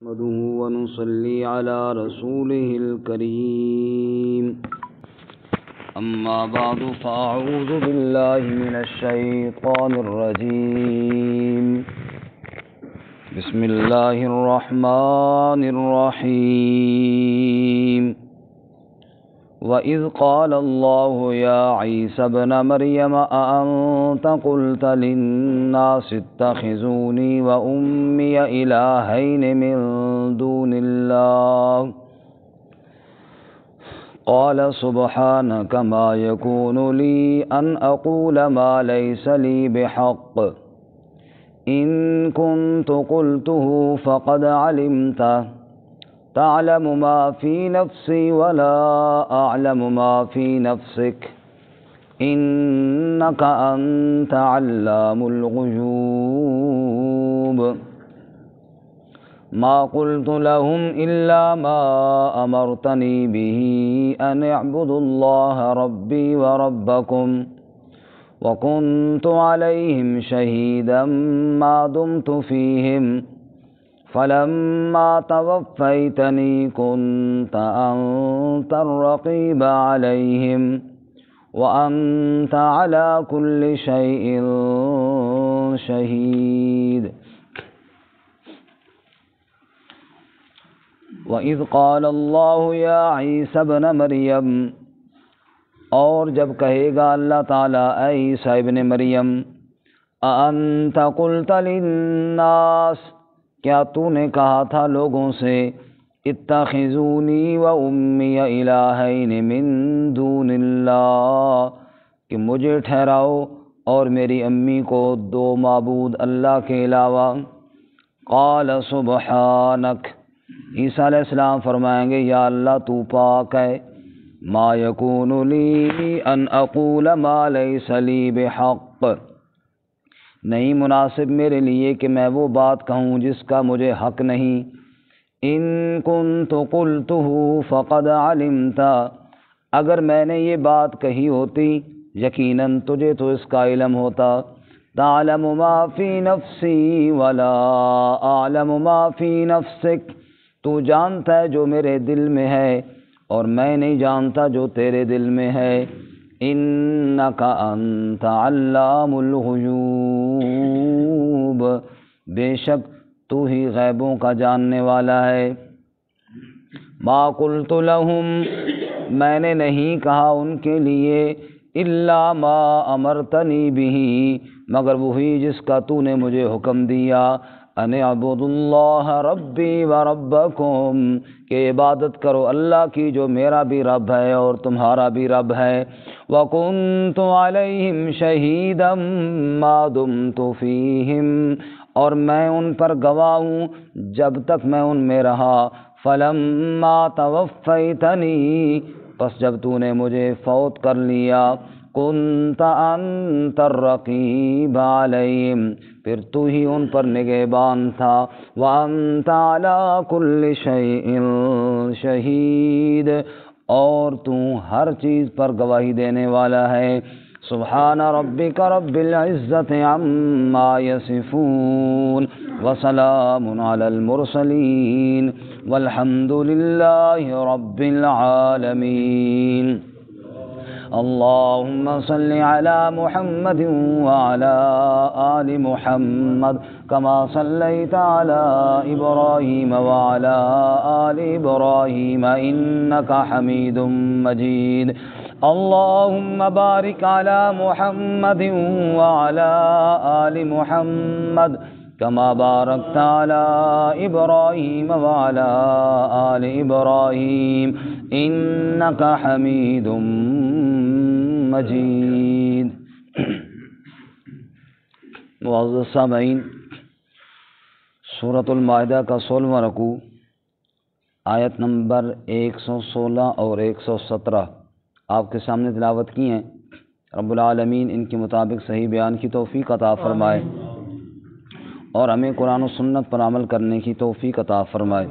نحمده ونصلي على رسوله الكريم أما بعد فأعوذ بالله من الشيطان الرجيم بسم الله الرحمن الرحيم وَإِذْ قَالَ اللَّهُ يَا عِيسَى ابْنَ مَرْيَمَ أَأَنْتَ قُلْتَ لِلنَّاسِ اتَّخِذُونِي وَأُمِّيَ إِلَٰهَيْنِ مِن دُونِ اللَّهِ قَالَ سُبْحَانَكَ مَا يَكُونُ لِي أَنْ أَقُولَ مَا لَيْسَ لِي بِحَقٍّ إِن كُنتُ قُلْتُهُ فَقَدْ عَلِمْتَهُ تعلم ما في نفسي ولا أعلم ما في نفسك إنك أنت علام الغيوب ما قلت لهم إلا ما أمرتني به أن اعبدوا الله ربي وربكم وكنت عليهم شهيدا ما دمت فيهم فلما توفيتني كنت أنت الرقيب عليهم وأنت على كل شيء شهيد وَإِذْ قَالَ اللَّهُ يَا عِيسَى ابْنَ مَرْيَمَ اور جب کہے گا اللہ تعالیٰ اے عیسیٰ ابن مریم أَأَنْتَ قُلْتَ لِلنَّاسِ کیا تو نے کہا تھا لوگوں سے اتخذونی و امی الہین من دون اللہ کہ مجھے ٹھہراؤ اور میری امی کو دو معبود اللہ کے علاوہ قال سبحانک عیسیٰ علیہ السلام فرمائیں گے یا اللہ تو پاک ہے ما یکون لی ان اقول ما لیس لی بحق نہیں مناسب میرے لیے کہ میں وہ بات کہوں جس کا مجھے حق نہیں ان کنت قلتہ فقد علمت اگر میں نے یہ بات کہی ہوتی یقیناً تجھے تو اس کا علم ہوتا تعلم ما فی نفسی ولا اعلم ما فی نفسک تو جانتا ہے جو میرے دل میں ہے اور میں نہیں جانتا جو تیرے دل میں ہے انک انت علام الغیوب بے شک تو ہی غیبوں کا جاننے والا ہے ما قلت لہم میں نے نہیں کہا ان کے لیے الا ما امرتنی بہ مگر وہی جس کا تو نے مجھے حکم دیا ان اعبدوا اللہ ربی و ربکم کہ عبادت کرو اللہ کی جو میرا بھی رب ہے اور تمہارا بھی رب ہے وَكُنْتُ عَلَيْهِمْ شَهِيدًا مَا دُمْتُ فِيهِمْ اور میں ان پر گواہ ہوں جب تک میں ان میں رہا فَلَمَّا تَوَفَّيْتَنِي پس جب تو نے مجھے فوت کر لیا كُنْتَ أَنْتَ الرَّقِيبَ عَلَيْهِمْ پھر تو ہی ان پر نگہبان تھا وَأَنْتَ عَلَى كُلِّ شَيْءٍ شَهِيدٌ اور تو ہر چیز پر گواہی دینے والا ہے سبحان ربک رب العزت عما یصفون وسلام علی المرسلین والحمد للہ رب العالمین اللهم صل على محمد وعلى آل محمد كما صليت على إبراهيم وعلى آل إبراهيم إنك حميد مجيد اللهم بارك على محمد وعلى آل محمد كما باركت على إبراهيم وعلى آل إبراهيم إنك حميد مجید معزز سامعین سورۃ المائدہ کا 16واں رکوع آیت نمبر 116 اور 117 آپ کے سامنے تلاوت کی ہیں رب العالمین ان کے مطابق صحیح بیان کی توفیق عطا فرمائے اور ہمیں قرآن و سنت پر عمل کرنے کی توفیق عطا فرمائے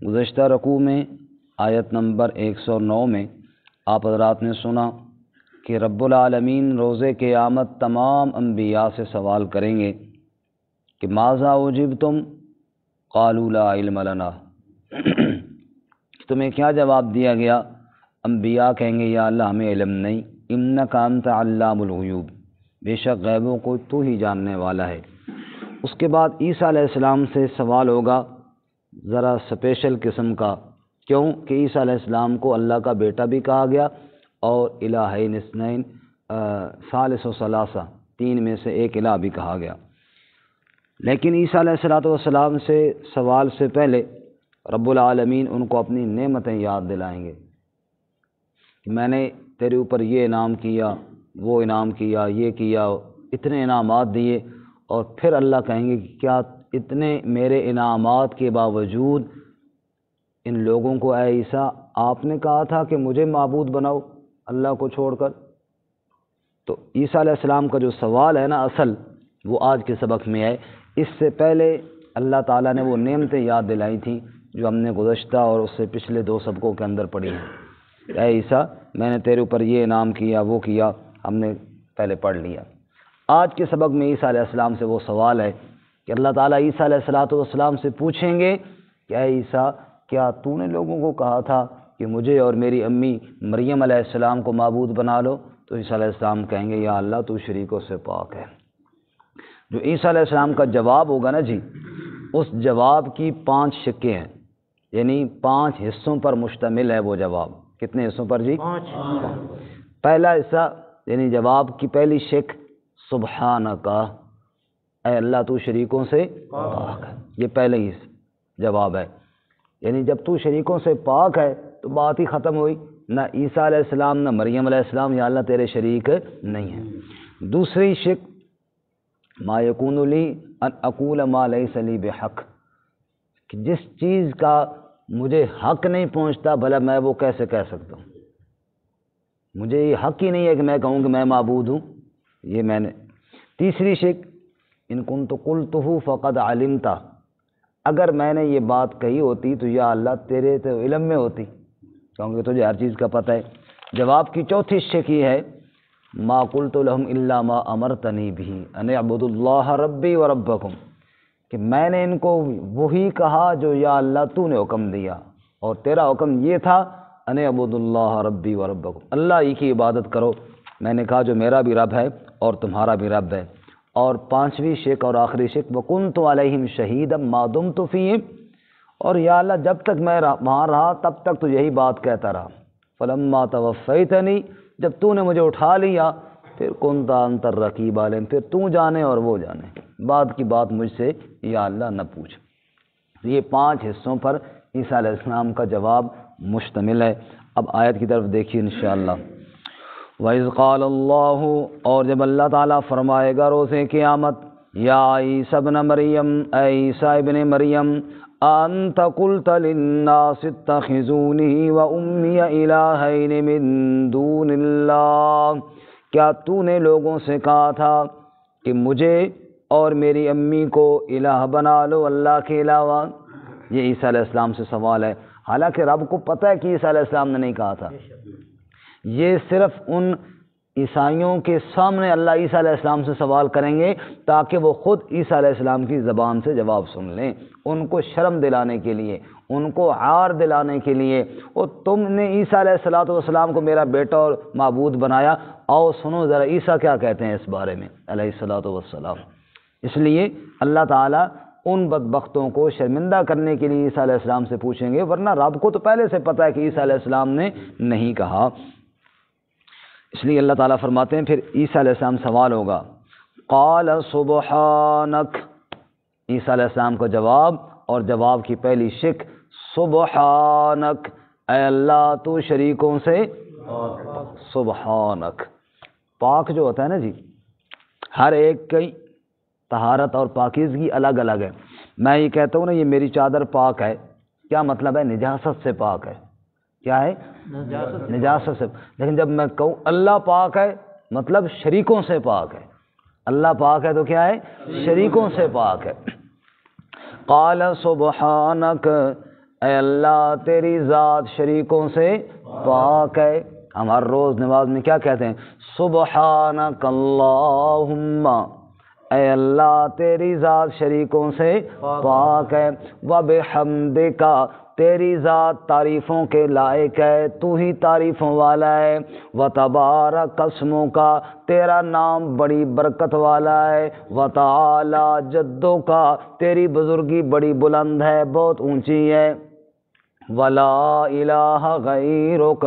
گزشتہ رکوع میں آیت نمبر 109 میں آپ حضرات نے سنا کہ رب العالمین روز قیامت تمام انبیاء سے سوال کریں گے کہ ماذا اجبتم قالوا لا علم لنا تمہیں کیا جواب دیا گیا؟ انبیاء کہیں گے یا اللہ ہمیں علم نہیں، انک انت علام الغیوب، بے شک غیبوں کو تو ہی جاننے والا ہے۔ اس کے بعد عیسیٰ علیہ السلام سے سوال ہوگا ذرا اسپیشل قسم کا، کیوں کہ عیسیٰ علیہ السلام کو اللہ کا بیٹا بھی کہا گیا اور الہین اثنین ثالث و ثلاثہ، تین میں سے ایک الہ بھی کہا گیا۔ لیکن عیسیٰ علیہ السلام سے سوال سے پہلے رب العالمین ان کو اپنی نعمتیں یاد دلائیں گے کہ میں نے تیرے اوپر یہ انعام کیا، وہ انعام کیا، یہ کیا، اتنے انعامات دیے، اور پھر اللہ کہیں گے کہ کیا اتنے میرے انعامات کے باوجود ان لوگوں کو اے عیسیٰ آپ نے کہا تھا کہ مجھے معبود بناؤ اللہ کو چھوڑ کر؟ تو عیسیٰ علیہ السلام کا جو سوال ہے نا اصل، وہ آج کے سبق میں ہے۔ اس سے پہلے اللہ تعالیٰ نے وہ نعمتیں یاد دلائی تھیں جو ہم نے گزشتہ اور اس سے پچھلے دو سبقوں کے اندر پڑھی ہیں۔ اے عیسیٰ میں نے تیرے اوپر یہ انعام کیا، وہ کیا، ہم نے پہلے پڑھ لیا۔ آج کے سبق میں عیسیٰ علیہ السلام سے وہ سوال ہے کہ اللہ تعالیٰ عیسیٰ علیہ السلام سے پوچھیں گے کہ اے عیسیٰ کیا تو نے لوگوں کو کہا تھا کہ مجھے اور میری امی مریم علیہ السلام کو معبود بنا لو؟ تو عیسیٰ علیہ السلام کہیں گے یا اللہ تو شریکوں سے پاک ہے۔ جو عیسیٰ علیہ السلام کا جواب ہوگا نا جی، اس جواب کی 5 شقیں ہیں، یعنی 5 حصوں پر مشتمل ہے وہ جواب۔ کتنے حصوں پر جی؟ 5۔ پہلا حصہ یعنی جواب کی پہلی شق سبحانک، اے اللہ تو شریکوں سے پاک ہے، یہ پہلے ہی جواب ہے۔ یعنی جب تو شریکوں سے پاک ہے تو بات ہی ختم ہوئی، نہ عیسیٰ علیہ السلام نہ مریم علیہ السلام یا اللہ تیرے شریک نہیں ہیں۔ دوسری شق ما یکون لی ان اقول ما لیس لی بحق، کہ جس چیز کا مجھے حق نہیں پہنچتا بھلا میں وہ کیسے کہہ سکتا ہوں؟ مجھے یہ حق ہی نہیں ہے کہ میں کہوں کہ میں معبود ہوں، یہ میں نے۔ تیسری شق ان کنت قلتہ فقد علمت، اگر میں نے یہ بات کہی ہوتی تو یا اللہ تیرے تو علم میں ہوتی، کیونکہ تجھے ہر چیز کا پتہ ہے۔ جواب کی چوتھی شق یہ ہے ما قلت لهم الا ما امرتنی به ان اعبدوا اللہ ربی و ربکم، کہ میں نے ان کو وہی کہا جو یا اللہ تو نے حکم دیا، اور تیرا حکم یہ تھا ان اعبدوا اللہ ربی و ربکم، اللہ ہی کی عبادت کرو۔ میں نے کہا جو میرا بھی رب ہے اور تمہارا بھی رب ہے۔ اور 5ویں شق اور آخری شق وکنت علیہم شہیدا ما دمت فیہم، اور یا اللہ جب تک میں وہاں رہا تب تک تو یہی بات کہتا رہا۔ فلما توفیتنی، جب تو نے مجھے اٹھا لیا پھر کنت انت الرقیب علیہم، پھر تو جانے اور وہ جانے، بعد کی بات مجھ سے یا اللہ نہ پوچھ۔ یہ 5 حصوں پر عیسیٰ علیہ السلام کا جواب مشتمل ہے۔ اب آیت کی طرف دیکھیے انشاءاللہ۔ وَإِذْ قَالَ اللَّهُ، اور جب اللہ تعالیٰ فرمائے گا روز قیامت، یا عیسیٰ ابن مریم، اے عیسیٰ ابن مریم، انت قلت للناس اتخذونی و امی الہین من دون اللہ، کیا تو نے لوگوں سے کہا تھا کہ مجھے اور میری امی کو الہ بنا لو اللہ کے علاوہ؟ یہ عیسیٰ علیہ السلام سے سوال ہے، حالانکہ رب کو پتہ ہے کہ عیسیٰ علیہ السلام نے نہیں کہا تھا۔ یہ صرف ان عیسائیوں کے سامنے اللہ عیسیٰ علیہ السلام سے سوال کریں گے تاکہ وہ خود عیسیٰ علیہ السلام کی زبان سے جواب سن لیں، ان کو شرم دلانے کے لیے، ان کو عار دلانے کے لیے۔ اور تم نے عیسیٰ علیہ السلام کو میرا بیٹا اور معبود بنایا، آؤ سنو ذرا عیسیٰ کیا کہتے ہیں اس بارے میں علیہ السلام۔ اس لیے اللہ تعالیٰ ان بدبختوں کو شرمندہ کرنے کے لیے عیسیٰ علیہ السلام سے پوچھیں گے، ورنہ رب کو تو پہلے سے پتہ ہے کہ عیسیٰ علیہ السلام نے نہیں کہا۔ اس لیے اللہ تعالیٰ فرماتے ہیں پھر عیسیٰ علیہ السلام سوال ہوگا، قال سبحانک، عیسیٰ علیہ السلام کا جواب اور جواب کی پہلی شق سبحانک، اے اللہ تو شریکوں سے سبحانک۔ پاک جو ہوتا ہے نا جی، ہر ایک کی طہارت اور پاکیزگی الگ الگ ہے۔ میں یہ کہتا ہوں نا یہ میری چادر پاک ہے، کیا مطلب ہے؟ نجاست سے پاک ہے۔ کیا ہے؟ نجاست سے۔ لیکن جب میں کہوں اللہ پاک ہے مطلب شریکوں سے پاک ہے۔ اللہ پاک ہے تو کیا ہے؟ شریکوں سے پاک ہے۔ قال سبحانک، اے اللہ تیری ذات شریکوں سے پاک ہے۔ ہم ہر روز نماز میں کیا کہتے ہیں؟ سبحانک اللہم، اے اللہ تیری ذات شریکوں سے پاک ہے، وَبِحَمْدِكَ تیری ذات تعریفوں کے لائق ہے، تو ہی تعریفوں والا ہے، وَتَبَارَكَ اسْمُكَ تیرا نام بڑی برکت والا ہے، وَتَعَالَى جَدُّكَ تیری بزرگی بڑی بلند ہے، بہت اونچی ہے، وَلَا إِلَٰهَ غَيْرُكَ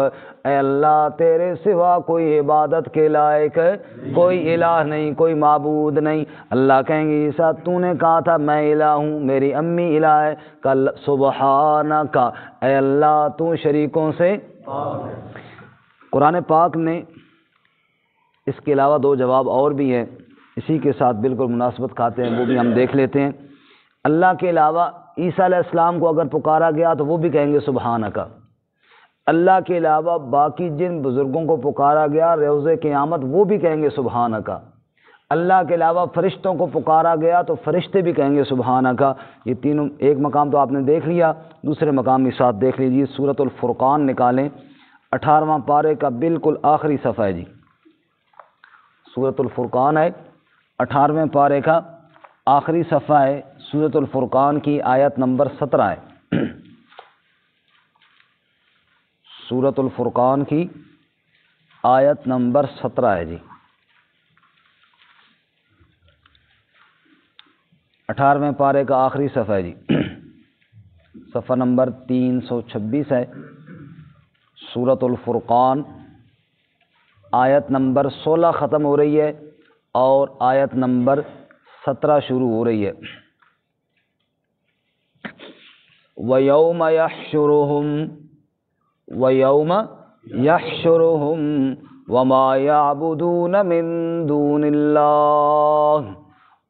اے اللہ تیرے سوا کوئی عبادت کے لائق کوئی الہ نہیں، کوئی معبود نہیں۔ اللہ کہیں گے عیسیٰ تو نے کہا تھا میں الہ ہوں، میری امی الہ ہے، کل سبحانک اے اللہ تو شریکوں سے پاک ہے۔ قرآن پاک نے اس کے علاوہ دو جواب اور بھی ہیں، اسی کے ساتھ بالکل مناسبت کھاتے ہیں، وہ بھی ہم دیکھ لیتے ہیں۔ اللہ کے علاوہ عیسیٰ علیہ السلام کو اگر پکارا گیا تو وہ بھی کہیں گے سبحانک۔ اللہ کے علاوہ باقی جن بزرگوں کو پکارا گیا روز قیامت وہ بھی کہیں گے سبحانک۔ اللہ کے علاوہ فرشتوں کو پکارا گیا تو فرشتے بھی کہیں گے سبحانک۔ یہ تینوں، ایک مقام تو آپ نے دیکھ لیا، دوسرے مقام کے ساتھ دیکھ لیجیے، سورۃ الفرقان نکالیں، 18واں پارے کا بالکل آخری صفحہ ہے جی، سورۃ الفرقان ہے 18ویں پارے کا آخری صفحہ ہے، سورۃ الفرقان کی آیت نمبر 17 ہے، سورۃ الفرقان کی آیت نمبر 17 ہے جی، 18ویں پارے کا آخری صفحہ ہے جی، صفحہ نمبر 326 ہے، سورۃ الفرقان آیت نمبر 16 ختم ہو رہی ہے اور آیت نمبر 17 شروع ہو رہی ہے۔ وَيَوْمَ يَحْشُرُهُمْ وَمَا يَعْبُدُونَ مِن دُونِ اللَّهِ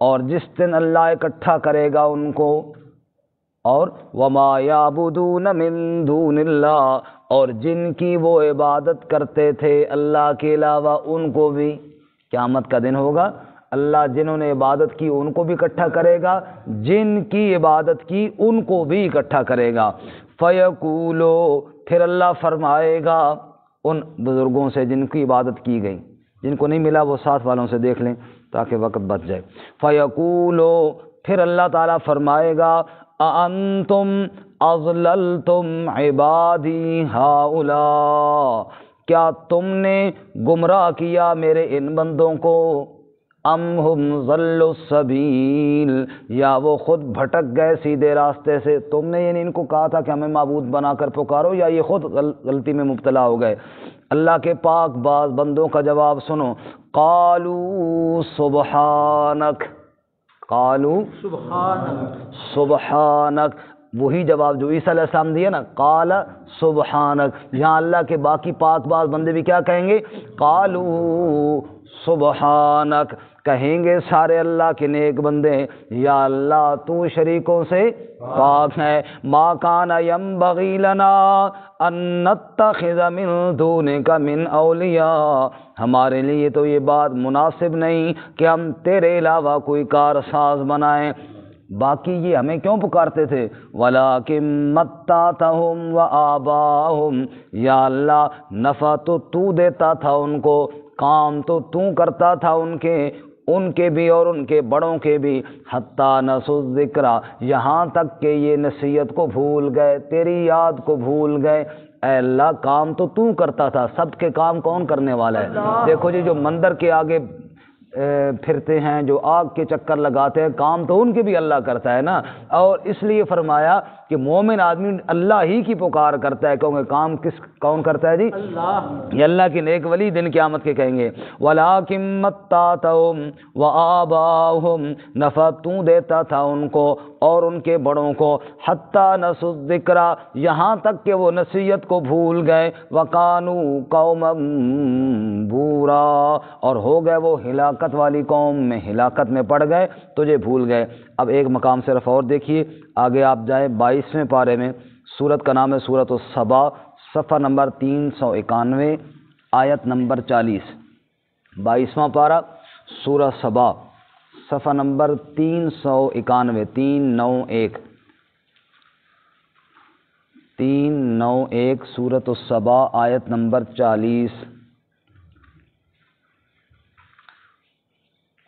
اور جس دن اللہ اکٹھا کرے گا ان کو، اور وَمَا يَعْبُدُونَ مِن دُونِ اللَّهِ اور جن کی وہ عبادت کرتے تھے اللہ کے علاوہ ان کو بھی، قیامت کا دن ہوگا، اللہ جنہوں نے عبادت کی ان کو بھی اکٹھا کرے گا، جن کی عبادت کی ان کو بھی اکٹھا کرے گا۔ فَيَقُولُ پھر اللہ فرمائے گا ان بزرگوں سے جن کی عبادت کی گئی، جن کو نہیں ملا وہ ساتھ والوں سے دیکھ لیں تاکہ وقت بچ جائے۔ فَيَقُولُ پھر اللہ تعالیٰ فرمائے گا أَأَنْتُمْ أَضْلَلْتُمْ عِبَادِي هَؤُلَاءِ کیا تم نے گمراہ کیا میرے ان بندوں کو، ام ہم ضلوا السبیل یا وہ خود بھٹک گئے سیدھے راستے سے، تم نے یعنی ان کو کہا تھا کہ ہمیں معبود بنا کر پکارو، یا یہ خود غلطی میں مبتلا ہو گئے۔ اللہ کے پاک باز بندوں کا جواب سنو، قالوا سبحانک، قالوا سبحانک وہی جواب جو عیسیٰ علیہ السلام دیا نا، قال سبحانک، یہاں اللہ کے باقی پاک باز بندے بھی کیا کہیں گے، قالوا سبحانک، کہیں گے سارے اللہ کے نیک بندے یا اللہ تو شریکوں سے پاک ہے، ما کان ینبغی لنا ان نتخذ من دونک من اولیاء ہمارے لیے تو یہ بات مناسب نہیں کہ ہم تیرے علاوہ کوئی کارساز بنائیں۔ باقی یہ ہمیں کیوں پکارتے تھے، وَلَٰكِن مَتَّعْتَهُمْ وَآبَاءَهُمْ یا اللہ نفع تو دیتا تھا ان کو، کام تو کرتا تھا ان کے بھی اور ان کے بڑوں کے بھی، حتیٰ نسوا الذکر یہاں تک کہ یہ نصیحت کو بھول گئے، تیری یاد کو بھول گئے۔ اے اللہ کام تو کرتا تھا، سب کے کام کون کرنے والا ہے؟ دیکھو جی جو مندر کے آگے پھرتے ہیں، جو آگ کے چکر لگاتے ہیں، کام تو ان کے بھی اللہ کرتا ہے نا، اور اس لیے فرمایا کہ مومن آدمی اللہ ہی کی پکار کرتا ہے، کیونکہ کام کون کرتا ہے جی؟ اللہ۔ یہ اللہ کے نیک ولی دن قیامت کے کہیں گے وَلَٰكِن مَتَّعْتَهُمْ وَآبَاءَهُمْ نفع تو دیتا تھا ان کو اور ان کے بڑوں کو، حتیٰ نسوا الذکر یہاں تک کہ وہ نصیحت کو بھول گئے، وَكَانُوا قَوْمًا بُورًا اور ہو گئے وہ ہلاکت والی قوم میں، ہلاکت میں پڑ گئے، تجھے بھول گئے۔ اب ایک مقام صرف اور دیکھیے، آگے آپ جائیں 22ویں پارے میں، سورت کا نام ہے سورۃ السبا، صفحہ نمبر 391 آیت نمبر 40، 22واں پارہ سورہ سبا، صفحہ نمبر 391، 391 سورۃ السبا آیت نمبر 40۔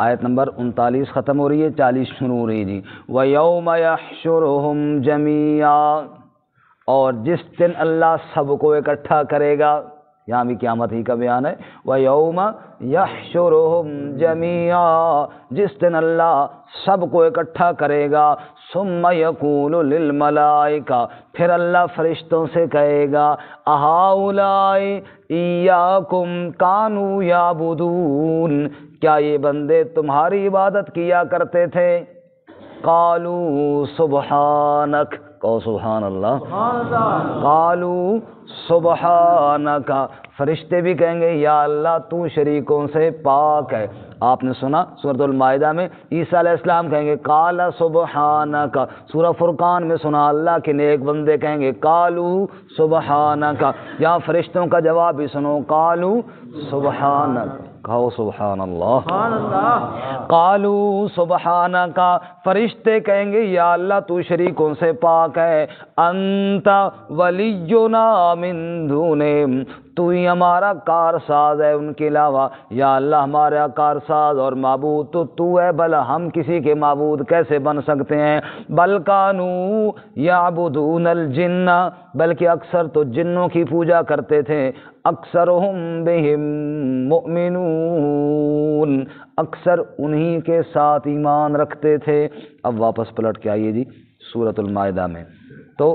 آیت نمبر 39 ختم ہو رہی ہے، 40 شروع ہو رہی ہے جی۔ وَيَوْمَ يَحْشُرُهُمْ جَمِيعًا، اور جس دن اللہ سب کو اکٹھا کرے گا، یہاں بھی قیامت ہی کا بیان ہے۔ وَيَوْمَ يَحْشُرُهُمْ جَمِيعًا، جس دن اللہ سب کو اکٹھا کرے گا۔ ثُمَّ يَقُولُ لِلْمَلَائِكَةِ، پھر اللہ فرشتوں سے کہے گا، أَهَؤُلَاءِ إِيَّاكُمْ كَانُوا يَعْبُدُونَ، کیا یہ بندے تمہاری عبادت کیا کرتے تھے؟ قالوا سبحانک، کہو سبحان اللہ۔ قالوا سبحانک، فرشتے بھی کہیں گے یا اللہ تو شریکوں سے پاک ہے۔ آپ نے سنا سورۃ المائدہ میں عیسیٰ علیہ السلام کہیں گے قال سبحانک، سورہ فرقان میں سنا اللہ کے نیک بندے کہیں گے قالوا سبحانک، یہاں فرشتوں کا جواب بھی سنو قالوا سبحانک، کہو سبحان اللہ۔ قالوا سبحانک، فرشتے کہیں گے یا اللہ تو شریکوں سے پاک ہے۔ انت ولینا من دونہم، تو ہی ہمارا کارساز ہے ان کے علاوہ، یا اللہ ہمارا کارساز اور معبود تو ہے، بھلا ہم کسی کے معبود کیسے بن سکتے ہیں؟ بل کانوا یعبدون الجن، بلکہ اکثر تو جنوں کی پوجا کرتے تھے۔ اکثرہم بہم مؤمنون، اکثر انہی کے ساتھ ایمان رکھتے تھے۔ اب واپس پلٹ کے آئیے جی سورۃ المائدہ میں، تو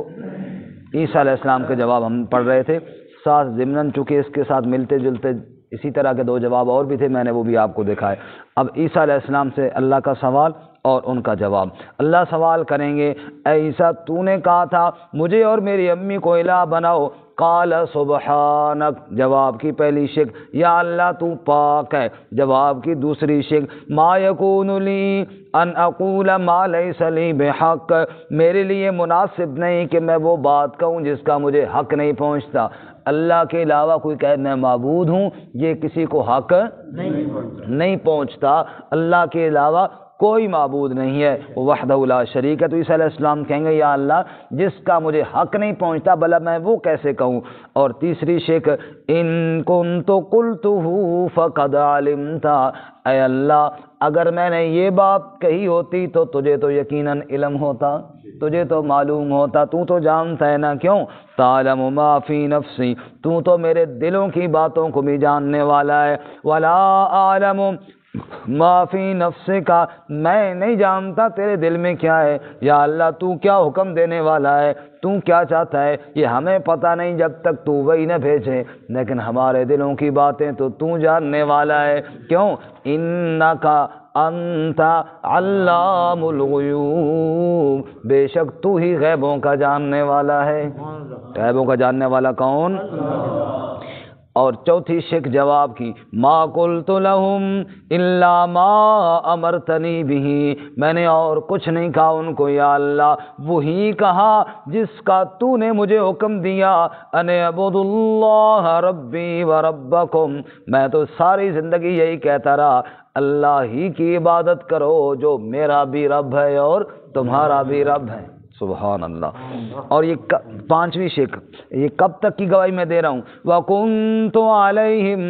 عیسیٰ علیہ السلام کے جواب ہم پڑھ رہے تھے، ساتھ ضمناً چونکہ اس کے ساتھ ملتے جلتے اسی طرح کے 2 جواب اور بھی تھے، میں نے وہ بھی آپ کو دکھائے۔ اب عیسیٰ علیہ السلام سے اللہ کا سوال اور ان کا جواب۔ اللہ سوال کریں گے، اے عیسیٰ تو نے کہا تھا مجھے اور میری امی کو الہ بناؤ، قال سبحانک، جواب کی پہلی شق، یا اللہ تو پاک ہے، جواب کی دوسری شق، ما یکون لی ان اقول ما لیس لی بحق، میرے لیے مناسب نہیں کہ میں وہ بات کہوں جس کا مجھے حق نہیں پہنچتا۔ اللہ کے علاوہ کوئی کہے میں معبود ہوں، یہ کسی کو حق نہیں پہنچتا، اللہ کے علاوہ کوئی معبود نہیں ہے، وحدہ لا شریک ہے۔ تو عیسیٰ علیہ السلام کہیں گے یا اللہ جس کا مجھے حق نہیں پہنچتا بھلا میں وہ کیسے کہوں؟ اور تیسری شک، ان کنت قلتہ فقد علمت، اے اللہ اگر میں نے یہ بات کہی ہوتی تو تجھے تو یقیناً علم ہوتا، تجھے تو معلوم ہوتا، تو جانتا ہے نا، کیوں؟ تعلم ما فی نفسی، تو میرے دلوں کی باتوں کو بھی جاننے والا ہے، ولا اعلم ما فی نفسک، میں نہیں جانتا تیرے دل میں کیا ہے، یا اللہ تو کیا حکم دینے والا ہے، تو کیا چاہتا ہے یہ ہمیں پتہ نہیں جب تک تو وہی نہ بھیجے، لیکن ہمارے دلوں کی باتیں تو جاننے والا ہے، کیوں؟ انک انت علام الغیوب، بے شک تو ہی غیبوں کا جاننے والا ہے۔ غیبوں کا جاننے والا کون؟ اور چوتھی شک جواب کی، ما قلت لہم الا ما امرتنی بہ، میں نے اور کچھ نہیں کہا ان کو یا اللہ وہی کہا جس کا تو نے مجھے حکم دیا، ان اعبدوا اللہ ربی و ربکم، میں تو ساری زندگی یہی کہتا رہا اللہ ہی کی عبادت کرو جو میرا بھی رب ہے اور تمہارا بھی رب ہے۔ سبحان اللہ۔ اور یہ 5ویں شک، یہ کب تک کی گواہی میں دے رہا ہوں؟ وَكُنْتُ عَلَيْهِمْ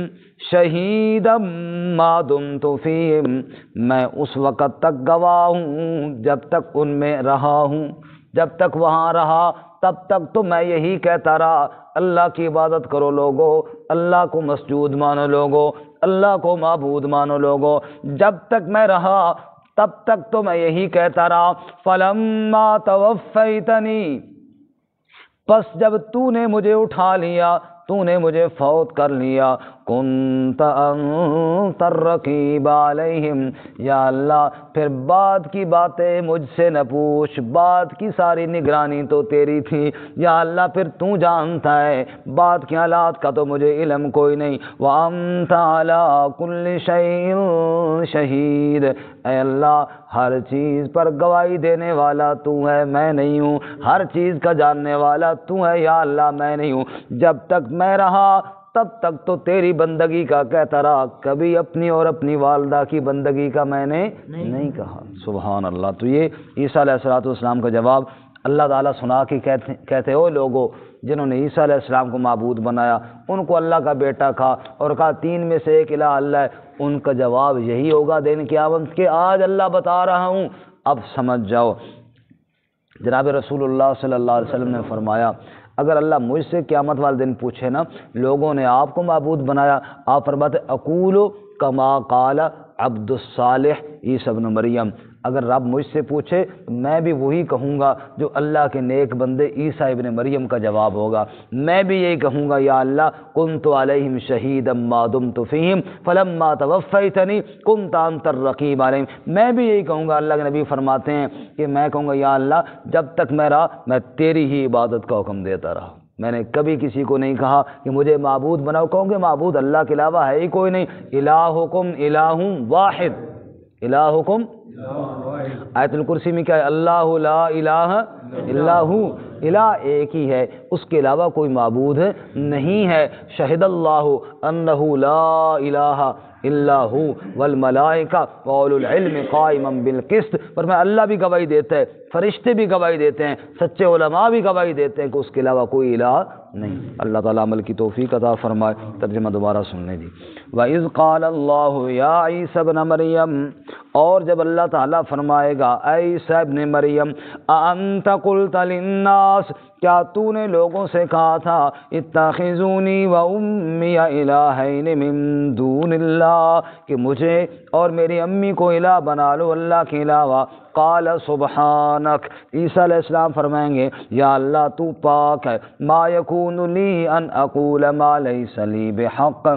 شَهِيدًا مَا دُمْتُ فِيهِمْ، میں اس وقت تک گواہ ہوں جب تک ان میں رہا ہوں، جب تک وہاں رہا تب تک تو میں یہی کہتا رہا اللہ کی عبادت کرو لوگو، اللہ کو مسجود مانو لوگو، اللہ کو معبود مانو لوگو، جب تک میں رہا تب تک تو میں یہی کہتا رہا۔ فلما توفیتنی، پس جب تو نے مجھے اٹھا لیا، تو نے مجھے فوت کر لیا، کنت انت الرقیب علیہم، یا اللہ پھر بعد کی باتیں مجھ سے نہ پوچھ، بعد کی ساری نگرانی تو تیری تھی، یا اللہ پھر تو جانتا ہے، بعد کے حالات کا تو مجھے علم کوئی نہیں۔ وَأَنْتَ عَلَىٰ كُلِّ شَيْءٍ شَهِيدٌ، اے اللہ ہر چیز پر گواہی دینے والا تو ہے، میں نہیں ہوں، ہر چیز کا جاننے والا تو ہے یا اللہ میں نہیں ہوں، جب تک میں رہا تب تک تو تیری بندگی کا کہتا رہا، کبھی اپنی اور اپنی والدہ کی بندگی کا میں نے نہیں کہا۔ سبحان اللہ۔ تو یہ عیسیٰ علیہ السلام کا جواب اللہ تعالیٰ سنا کے کہتے ہو لوگوں جنہوں نے عیسیٰ علیہ السلام کو معبود بنایا، ان کو اللہ کا بیٹا کہا اور کہا 3 میں سے ایک الہ اللہ ہے، ان کا جواب یہی ہوگا دن قیامت کے آج اللہ بتا رہا ہوں اب سمجھ جاؤ۔ جناب رسول اللہ صلی اللہ علیہ وسلم نے فرمایا اگر اللہ مجھ سے قیامت والے دن پوچھے نا لوگوں نے آپ کو معبود بنایا، آپ فرماتے اقول کما قال عبد الصالح عیسی ابن مریم، اگر رب مجھ سے پوچھے تو میں بھی وہی کہوں گا جو اللہ کے نیک بندے عیسیٰ ابن مریم کا جواب ہوگا۔ میں بھی یہی کہوں گا یا اللہ کنت علیہم شہیدا ما دمت فیہم فلما توفیتنی کنت انت الرقیب علیہم، میں بھی یہی کہوں گا۔ اللہ کے نبی فرماتے ہیں کہ میں کہوں گا یا اللہ جب تک میں رہا میں تیری ہی عبادت کا حکم دیتا رہا، میں نے کبھی کسی کو نہیں کہا کہ مجھے معبود بناؤ، کہوں گے معبود اللہ کے علاوہ ہے ہی کوئی نہیں، الہکم الہ واحد، الہکم آیت الکرسی میں کیا ہے اللہ لا الہ الا ہو، الہ ایک ہی ہے اس کے علاوہ کوئی معبود نہیں ہے۔ شہد اللہ انہ لا الہ الا ہو والملائکہ واولو العلم قائما بالقسط، فرمایا اللہ بھی گواہی دیتا ہے، فرشتے بھی گواہی دیتے ہیں، سچے علماء بھی گواہی دیتے ہیں کہ اس کے علاوہ کوئی الہ نہیں۔ اللہ تعالیٰ عمل کی توفیق عطا فرمائے۔ ترجمہ دوبارہ سننے دی۔ وَإِذْ قَالَ اللَّهُ يَا عِيسَى ابْنَ مَرْيَمَ، اور جب اللہ تعالیٰ فرمائے گا اے عیسیٰ ابن مریم أَأَنْتَ قُلْتَ لِلنَّاسِ، کیا تو نے لوگوں سے کہا تھا اتخذونی وأمی الہین من دون اللہ، کہ مجھے اور میری امی کو الہ بنا لو اللہ کے علاوہ۔ قال سبحانک، عیسیٰ علیہ السلام فرمائیں گے یا اللہ تو پاک ہے، ما یکون لی ان اقول ما لیس لی بحق،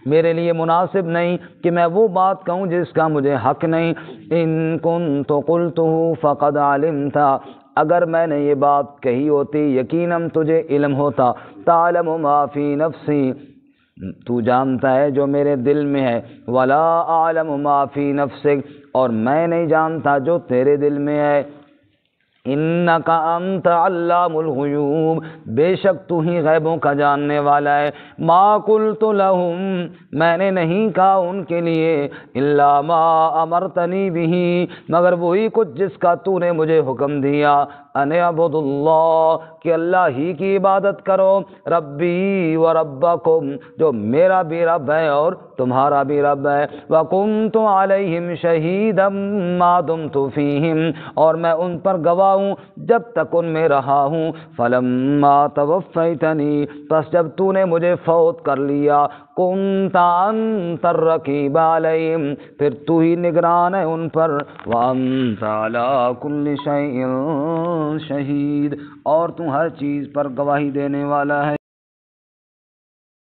میرے لیے مناسب نہیں کہ میں وہ بات کہوں جس کا مجھے حق نہیں۔ ان کنت قلتہ فقد علمت، اگر میں نے یہ بات کہی ہوتی یقیناً تجھے علم ہوتا۔ تعلم ما فی نفسی، تو جانتا ہے جو میرے دل میں ہے، ولا اعلم ما فی نفسک، اور میں نہیں جانتا جو تیرے دل میں ہے۔ انک انت علام الغیوب، بے شک تو ہی غیبوں کا جاننے والا ہے۔ ما قلت لہم، میں نے نہیں کہا ان کے لیے الا ما امرتنی بہ، مگر وہی کچھ جس کا تو نے مجھے حکم دیا، ان اعبدوا اللہ، کہ اللہ ہی کی عبادت کرو، ربی و ربکم، جو میرا بھی رب ہے اور تمہارا بھی رب ہے۔ وکنت علیہم شہیدا ما دمت فیہم، اور میں ان پر گواہ ہوں جب تک ان میں رہا ہوں۔ فلما توفیتنی، پس جب تو نے مجھے فوت کر لیا، کنت انت الرقیب علیہم، پھر تو ہی نگران ہے ان پر، وانت علی کل شیء شہید، اور تو ہر چیز پر گواہی دینے والا ہے۔